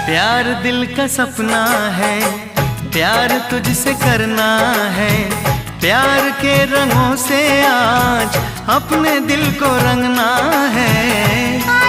प्यार दिल का सपना है, प्यार तुझसे करना है। प्यार के रंगों से आज अपने दिल को रंगना है।